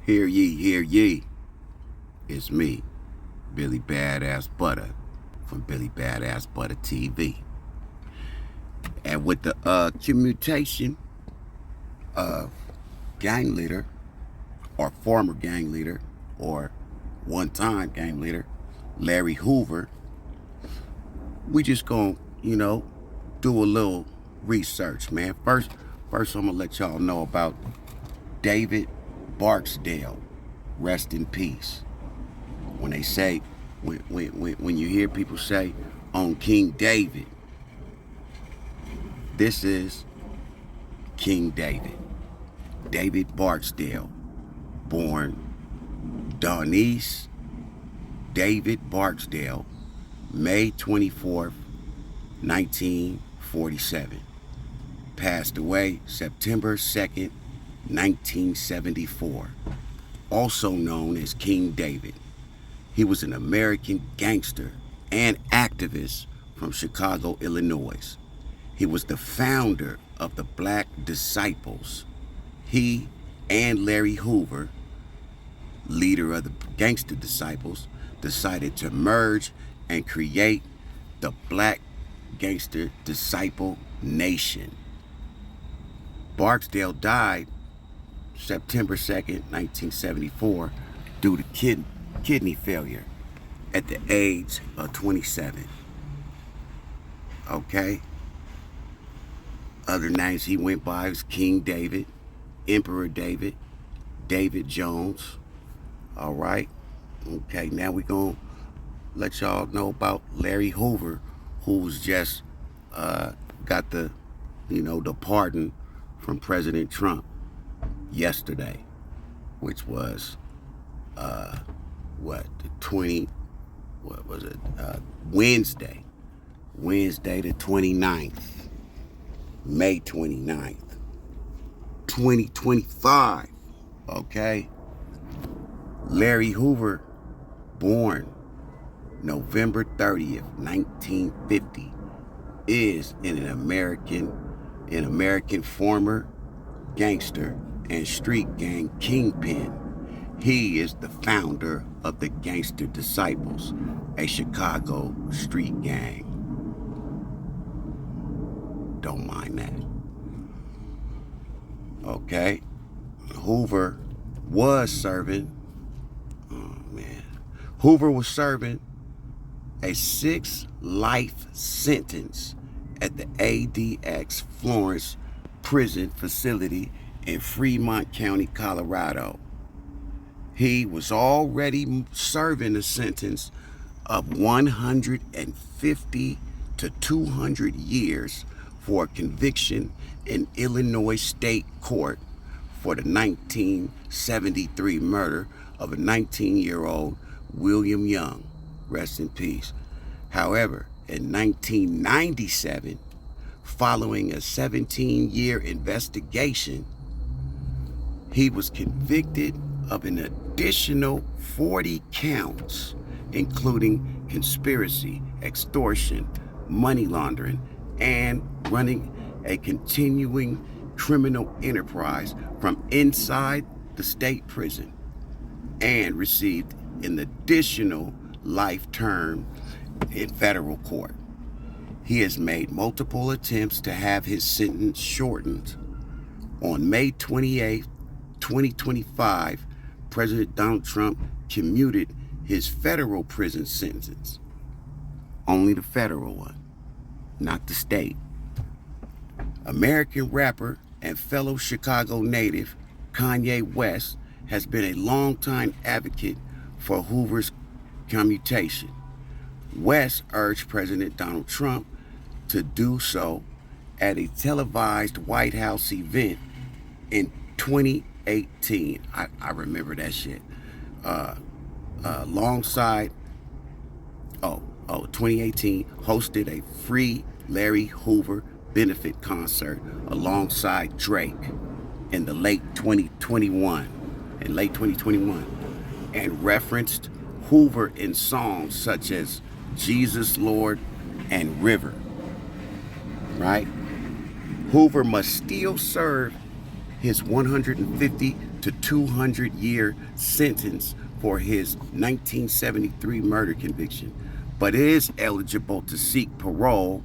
Hear ye. It's me, Billy Badass Butter from Billy Badass Butter TV. And with the commutation of gang leader or former gang leader or one-time gang leader, Larry Hoover, we just gonna, do a little research, man. First I'm gonna let y'all know about David Barksdale. Rest in peace. When they say, when you hear people say on King David, this is King David. David Barksdale, born Donnice David Barksdale, May 24th, 1947. Passed away September 2nd, 1974. Also known as King David. He was an American gangster and activist from Chicago, Illinois. He was the founder of the Black Disciples. He and Larry Hoover, leader of the Gangster Disciples, decided to merge and create the Black Gangster Disciple Nation. Barksdale died September 2nd, 1974, due to kidney failure at the age of 27. Okay? Other names he went by was King David, Emperor David, David Jones. All right? Okay, now we're going to let y'all know about Larry Hoover, who's just got the pardon from President Trump yesterday, which was Wednesday the 29th, May 29th, 2025. Okay. Larry Hoover, born November 30th, 1950, is an American former gangster and street gang kingpin. He is the founder of the Gangster Disciples, a Chicago street gang. Don't mind that. Okay. Hoover was serving a 6-life sentence at the ADX Florence prison facility in Fremont County, Colorado. He was already serving a sentence of 150 to 200 years for a conviction in Illinois State Court for the 1973 murder of a 19-year-old William Young. Rest in peace. However, in 1997, following a 17-year investigation, he was convicted of an additional 40 counts, including conspiracy, extortion, money laundering, and running a continuing criminal enterprise from inside the state prison, and received an additional life term in federal court. He has made multiple attempts to have his sentence shortened. On May 28, 2025, President Donald Trump commuted his federal prison sentence. Only the federal one, not the state. American rapper and fellow Chicago native Kanye West has been a longtime advocate for Hoover's commutation. West urged President Donald Trump to do so at a televised White House event in 2018. I remember that shit. 2018, hosted a free Larry Hoover benefit concert alongside Drake in late 2021, and referenced Hoover in songs such as Jesus Lord and River. Right? Hoover must still serve his 150 to 200 year sentence for his 1973 murder conviction, but is eligible to seek parole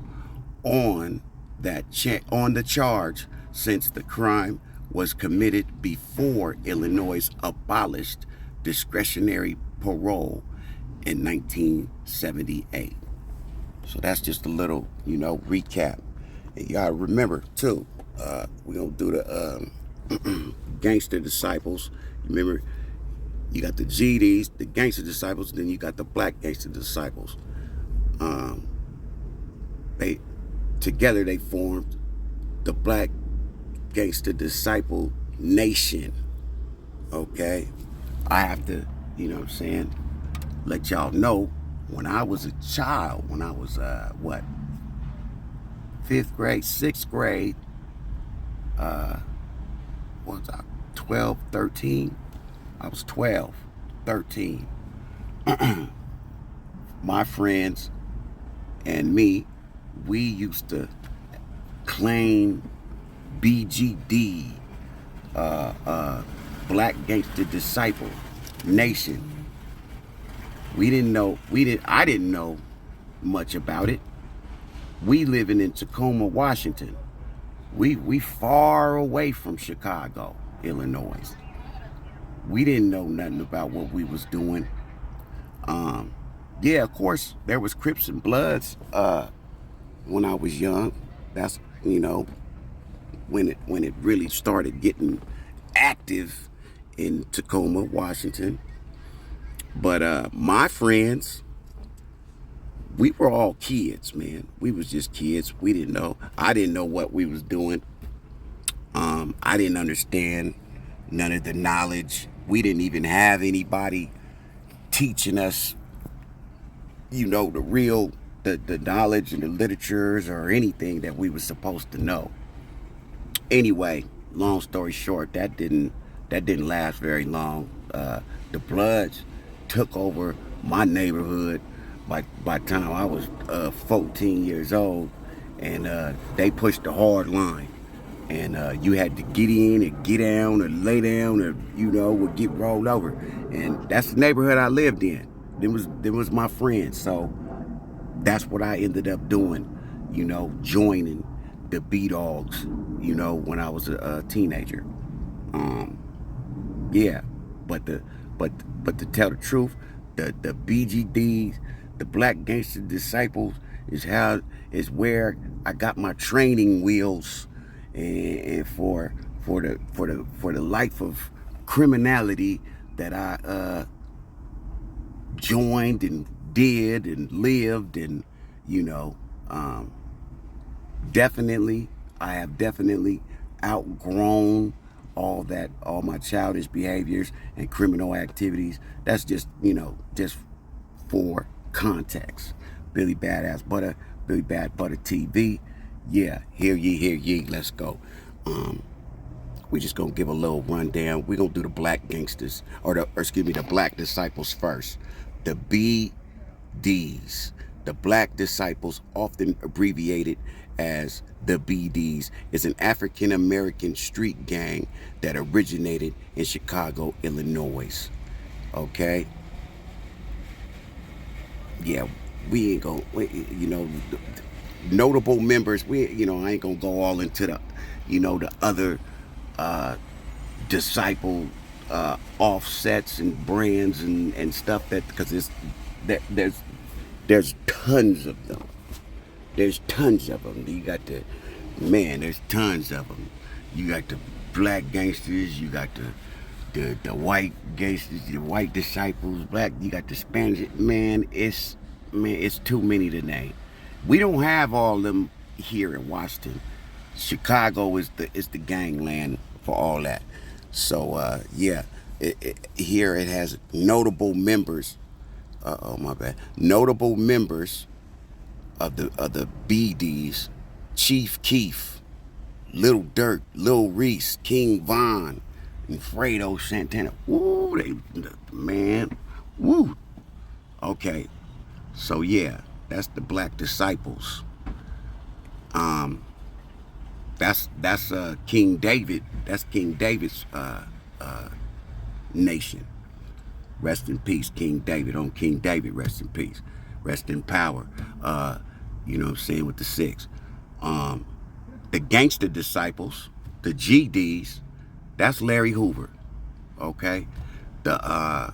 on on the charge since the crime was committed before Illinois abolished discretionary parole in 1978. So that's just a little, recap. And y'all remember too, we're gonna do the gangster disciples. Remember, you got the GDs, the gangster disciples, and then you got the black gangster disciples. They together they formed the Black Gangster Disciple Nation. Okay, I have to, let y'all know. When I was a child, when I was fifth grade, sixth grade, what was I, 12, 13? I was 12, 13. My friends and me, we used to claim BGD, Black Gangster Disciple Nation. I didn't know much about it. We living in Tacoma, Washington. We far away from Chicago, Illinois. We didn't know nothing about what we was doing. Yeah, of course, there was Crips and Bloods when I was young. That's, when it really started getting active in Tacoma, Washington. But my friends, we were all kids, man. We was just kids. We didn't know. I didn't know what we was doing. I didn't understand none of the knowledge. We didn't even have anybody teaching us, the knowledge and the literatures or anything that we were supposed to know. Anyway, long story short, that didn't last very long. The Bloods took over my neighborhood by the time I was 14 years old, and they pushed the hard line. And you had to get in or get down or lay down or, would get rolled over. And that's the neighborhood I lived in. There was my friends. So that's what I ended up doing, joining the B-Dogs, when I was a teenager. Yeah, but to tell the truth, the BGDs, the Black Gangster Disciples, is where I got my training wheels, and for the life of criminality that I joined and did and lived, and I have definitely outgrown all my childish behaviors and criminal activities. That's just for context. Billy Badass Butter, Billy Bad Butter TV. Yeah, hear ye, let's go. We just gonna give a little rundown. We gonna do the black gangsters, the black disciples first. The BDs, the Black Disciples, often abbreviated as the BDs, is an African American street gang that originated in Chicago, Illinois. Okay? Yeah, we ain't gonna, notable members, I ain't gonna go all into the other disciple offsets and brands and stuff, because there's tons of them. There's tons of them. There's tons of them. You got the black gangsters, you got the white gangsters, the white disciples, you got the Spanish. It's too many to name. We don't have all of them here in Washington. Chicago is the gangland for all that. So yeah, here it has notable members. My bad. Notable members of the BDs: Chief Keef, Little Durk, Lil Reese, King Von, and Fredo Santana. Woo, man. Woo. Okay. So yeah, that's the Black Disciples. That's King David. That's King David's nation. Rest in peace, King David. On King David, rest in peace. Rest in power. You know what I'm saying, with the six. The gangster disciples, the GDs, that's Larry Hoover. Okay? The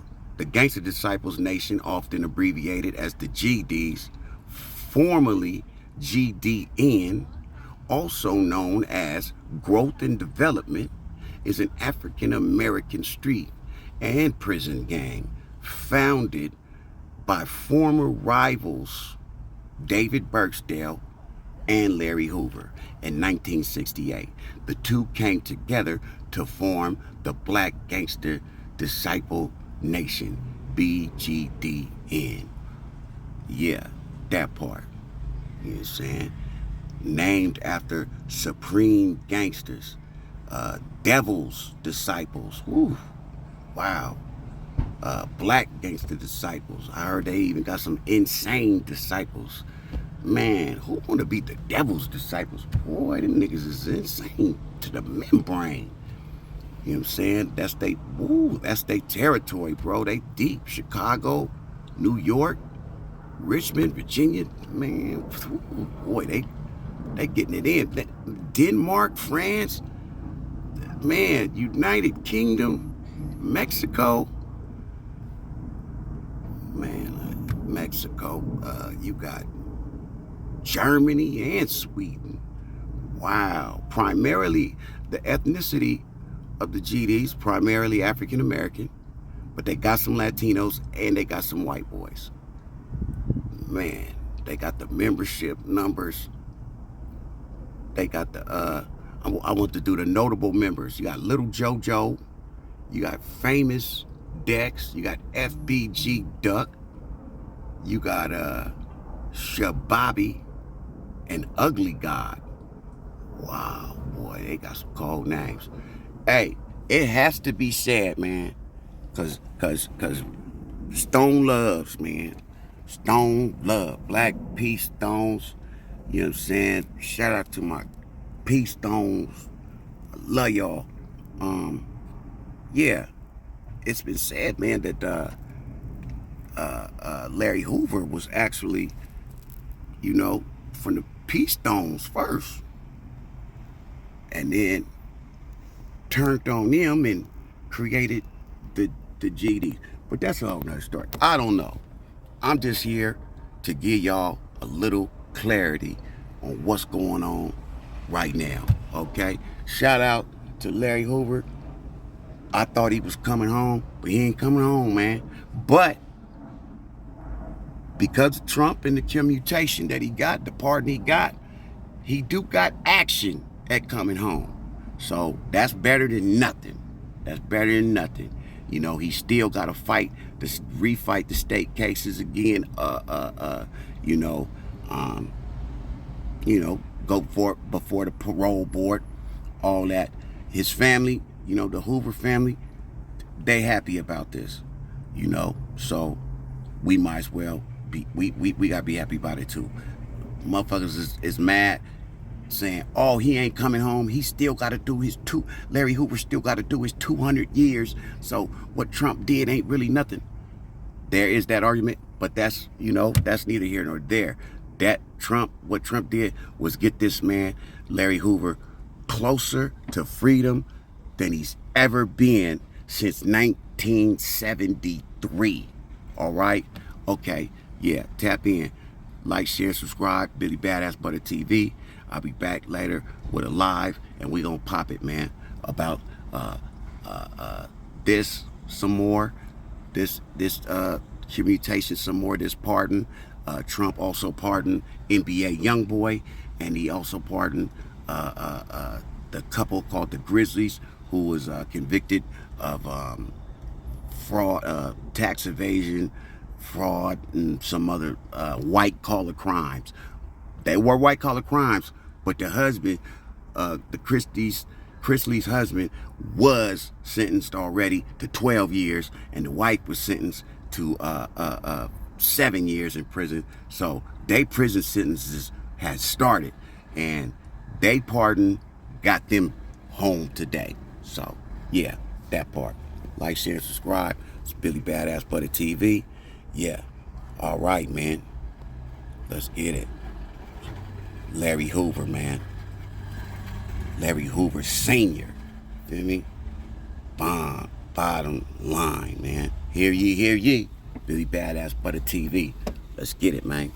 Gangster Disciples Nation, often abbreviated as the GDs, formerly GDN, also known as Growth and Development, is an African American street and prison gang founded by former rivals David Burksdale and Larry Hoover in 1968. The two came together to form the Black Gangster Disciple Nation, BGDN. Yeah, that part. You know what I'm saying? Named after supreme gangsters, devil's disciples. Woo, wow. Black gangster disciples. I heard they even got some insane disciples. Man, who want to be the devil's disciples? Boy, them niggas is insane to the membrane. You know what I'm saying? That's they territory, bro. They deep. Chicago, New York, Richmond, Virginia. Man, boy, they getting it in. Denmark, France, man, United Kingdom, Mexico. Man, Mexico. You got Germany and Sweden. Wow. Primarily, the ethnicity of the GDs, primarily African American, but they got some Latinos and they got some white boys. Man, they got the membership numbers. They got the, I want to do the notable members. You got Little JoJo, you got Famous Dex, you got FBG Duck, you got Shababi and Ugly God. Wow, boy, they got some cold names. Hey, it has to be said, man, cause Stone loves, man. Stone love. Black Peace Stones. You know what I'm saying? Shout out to my Peace Stones. I love y'all. Yeah, it's been said, man, that Larry Hoover was actually, you know, from the Peace Stones first, and then turned on them and created the GD. But that's a whole nother story. I don't know. I'm just here to give y'all a little clarity on what's going on right now. Okay? Shout out to Larry Hoover. I thought he was coming home, but he ain't coming home, man. But because of Trump and the commutation that he got, the pardon he do got action at coming home. So that's better than nothing. That's better than nothing. You know, he still got to refight the state cases again. Go for it before the parole board, all that. His family, you know, the Hoover family, they happy about this, you know. So we might as well be, we gotta be happy about it too. Motherfuckers is mad, saying, oh, he ain't coming home. He still got to do Larry Hoover still got to do his 200 years. So what Trump did ain't really nothing. There is that argument, but that's, you know, that's neither here nor there. What Trump did was get this man, Larry Hoover, closer to freedom than he's ever been since 1973. All right? Okay. Yeah. Tap in. Like, share, subscribe. Billy Badass Butter TV. I'll be back later with a live, and we gonna pop it, man, about this some more, this commutation some more, this pardon. Trump also pardoned NBA YoungBoy, and he also pardoned the couple called the Grizzlies, who was convicted of fraud, tax evasion, fraud, and some other white collar crimes. They were white collar crimes, but the husband, the Chrisley's husband, was sentenced already to 12 years, and the wife was sentenced to 7 years in prison. So they prison sentences had started, and they pardoned got them home today. So, yeah, that part. Like, share, and subscribe. It's Billy Badass Butter TV. Yeah. All right, man. Let's get it. Larry Hoover, man. Larry Hoover Sr. Feel me? Bottom line, man. Hear ye, hear ye. Billy Badass Butter TV. Let's get it, man.